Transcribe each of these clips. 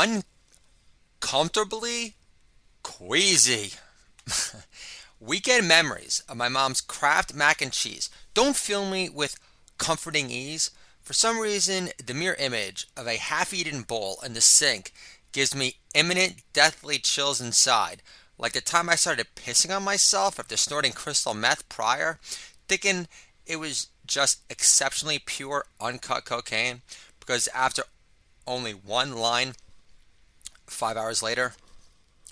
Uncomfortably Queasy. Weekend memories of my mom's Kraft mac and cheese don't fill me with comforting ease. For some reason, the mere image of a half eaten bowl in the sink gives me imminent deathly chills inside, like the time I started pissing on myself after snorting crystal meth prior, thinking it was just exceptionally pure, uncut cocaine, because after only one line, 5 hours later,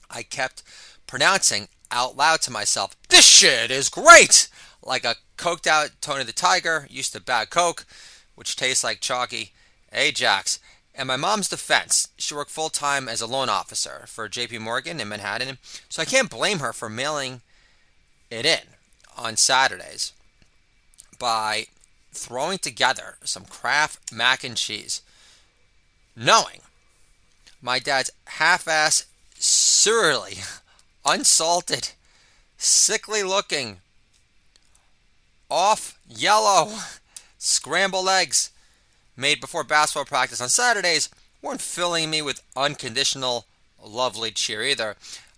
I kept pronouncing out loud to myself, "This shit is great!" Like a coked out Tony the Tiger used to bag coke, which tastes like chalky Ajax. In my mom's defense, she worked full time as a loan officer for JP Morgan in Manhattan, so I can't blame her for mailing it in on Saturdays by throwing together some Kraft mac and cheese, knowing my dad's half-ass, surly, unsalted, sickly looking, off yellow scrambled eggs made before basketball practice on Saturdays weren't filling me with unconditional lovely cheer either.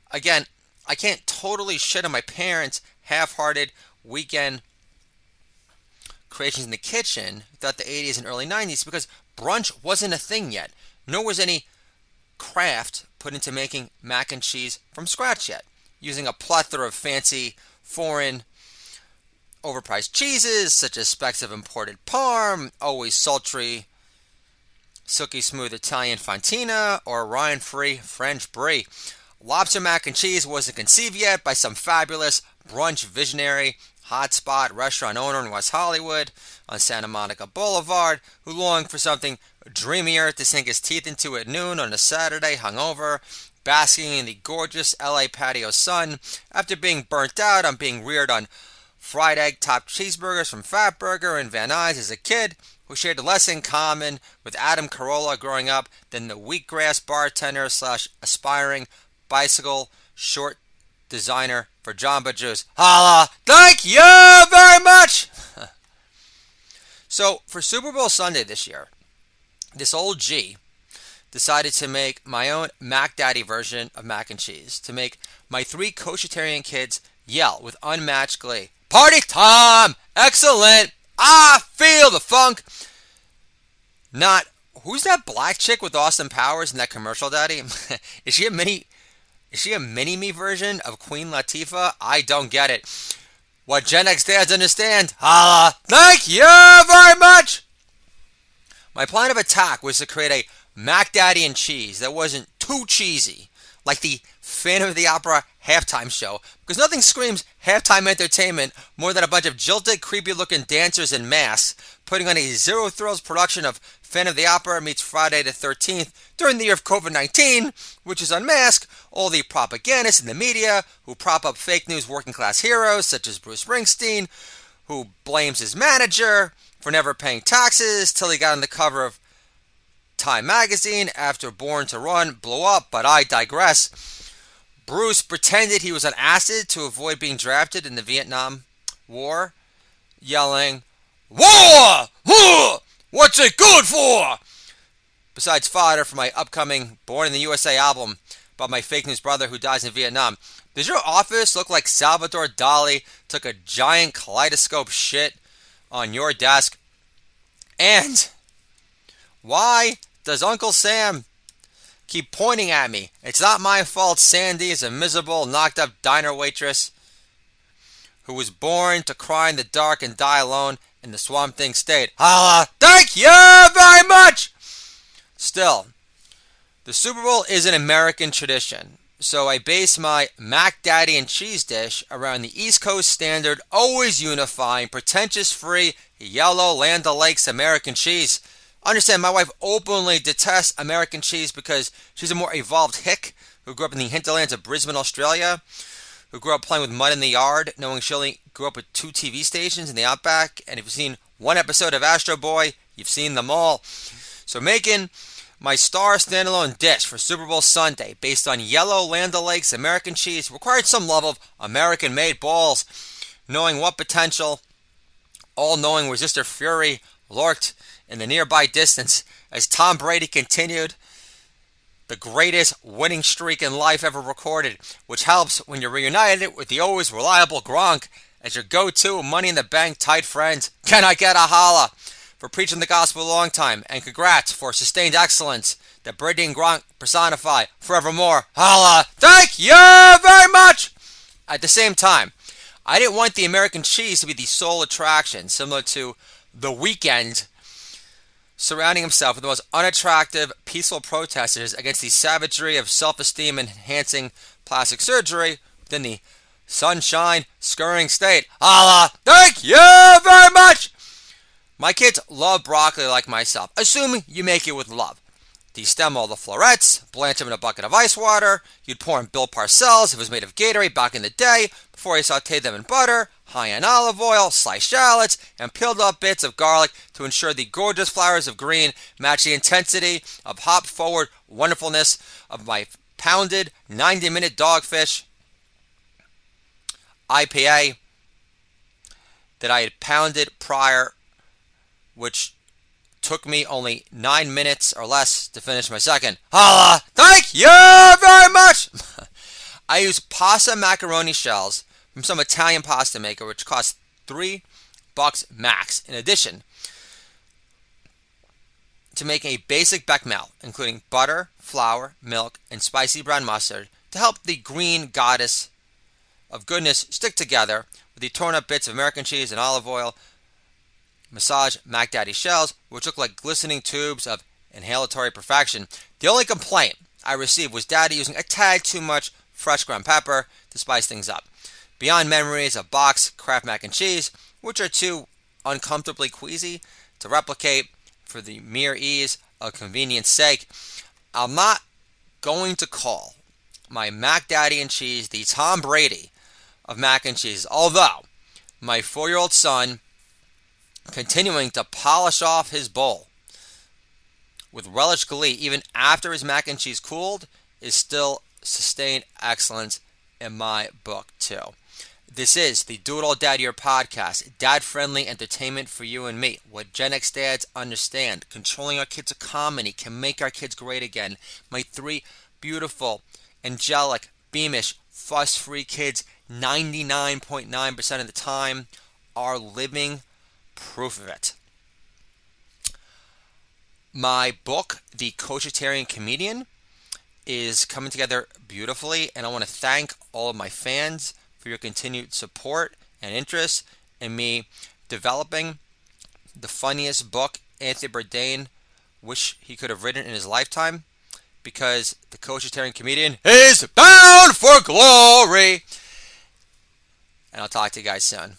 Again, I can't totally shit on my parents' half-hearted weekend creations in the kitchen throughout the 80s and early 90s because brunch wasn't a thing yet, nor was any craft put into making mac and cheese from scratch yet, using a plethora of fancy, foreign, overpriced cheeses such as specks of imported parm, always sultry, silky smooth Italian fontina, or rind-free French brie. Lobster mac and cheese wasn't conceived yet by some fabulous brunch visionary hotspot restaurant owner in West Hollywood on Santa Monica Boulevard who longed for something dreamier to sink his teeth into at noon on a Saturday hungover, basking in the gorgeous LA patio sun after being burnt out on being reared on fried egg topped cheeseburgers from Fatburger and Van Nuys as a kid who shared less in common with Adam Carolla growing up than the wheatgrass bartender slash aspiring bicycle short designer for Jamba Juice. Holla! Thank you very much! So, for Super Bowl Sunday this year, this old G decided to make my own Mac Daddy version of mac and cheese to make my 3 koshertarian kids yell with unmatched glee. Party time! Excellent! I feel the funk! Not, who's that black chick with Austin Powers in that commercial, Daddy? Is she a mini-me version of Queen Latifah? I don't get it. What Gen X dads understand? Holla! Thank you very much! My plan of attack was to create a Mac Daddy and cheese that wasn't too cheesy, like the Phantom of the Opera halftime show, because nothing screams halftime entertainment more than a bunch of jilted, creepy-looking dancers in masks putting on a zero-thrills production of Phantom of the Opera meets Friday the 13th during the year of COVID-19, which is unmask all the propagandists in the media who prop up fake news working-class heroes such as Bruce Springsteen, who blames his manager for never paying taxes till he got on the cover of Time magazine after Born to Run blew up, but I digress. Bruce pretended he was on acid to avoid being drafted in the Vietnam War, yelling, "War! War! What's it good for?" Besides fodder for my upcoming Born in the USA album about my fake news brother who dies in Vietnam. Does your office look like Salvador Dali took a giant kaleidoscope shit on your desk? And why does Uncle Sam keep pointing at me? It's not my fault Sandy is a miserable, knocked-up diner waitress who was born to cry in the dark and die alone in the Swamp Thing state. Holla! Thank you very much! Still, the Super Bowl is an American tradition, so I base my Mac Daddy and cheese dish around the East Coast standard, always unifying, pretentious-free, yellow Land O'Lakes American cheese. Understand, my wife openly detests American cheese because she's a more evolved hick who grew up in the hinterlands of Brisbane, Australia, who grew up playing with mud in the yard, knowing she only grew up with 2 TV stations in the Outback, and if you've seen one episode of Astro Boy, you've seen them all. So making my star standalone dish for Super Bowl Sunday, based on yellow Land O'Lakes American cheese, required some level of American-made balls, knowing what potential all-knowing resistor fury lurked in the nearby distance as Tom Brady continued the greatest winning streak in life ever recorded, which helps when you're reunited with the always reliable Gronk as your go-to Money in the Bank tight friend. Can I get a holla for preaching the gospel a long time, and congrats for sustained excellence that Brady and Gronk personify forevermore. Holla! Thank you very much! At the same time, I didn't want the American cheese to be the sole attraction, similar to The Weeknd surrounding himself with the most unattractive, peaceful protesters against the savagery of self-esteem enhancing plastic surgery within the sunshine scurrying state. Holla! Thank you very much! My kids love broccoli like myself, assuming you make it with love. Destem all the florets, blanch them in a bucket of ice water. You'd pour in Bill Parcells if it was made of Gatorade back in the day before you sauteed them in butter, high in olive oil, sliced shallots, and peeled up bits of garlic to ensure the gorgeous flowers of green match the intensity of hop-forward wonderfulness of my pounded 90-minute dogfish IPA that I had pounded prior, which took me only 9 minutes or less to finish my second. Holla! Thank you very much! I use pasta macaroni shells from some Italian pasta maker, which costs $3 max. In addition to making a basic bechamel, including butter, flour, milk, and spicy brown mustard, to help the green goddess of goodness stick together with the torn up bits of American cheese and olive oil. Massage Mac Daddy shells, which look like glistening tubes of inhalatory perfection. The only complaint I received was Daddy using a tad too much fresh ground pepper to spice things up. Beyond memories of box Kraft mac and cheese, which are too uncomfortably queasy to replicate for the mere ease of convenience sake, I'm not going to call my Mac Daddy and cheese the Tom Brady of mac and cheese, although my 4-year-old son continuing to polish off his bowl with relish glee even after his mac and cheese cooled is still sustained excellence in my book too. This is the Do It All Dad Year podcast, dad-friendly entertainment for you and me. What Gen X dads understand, controlling our kids' economy can make our kids great again. My 3 beautiful, angelic, beamish, fuss-free kids, 99.9% of the time, are living proof of it. My book, The Coachitarian Comedian, is coming together beautifully, and I want to thank all of my fans for your continued support and interest in me developing the funniest book Anthony Bourdain wished he could have written in his lifetime, because The Coachitarian Comedian is bound for glory. And I'll talk to you guys soon.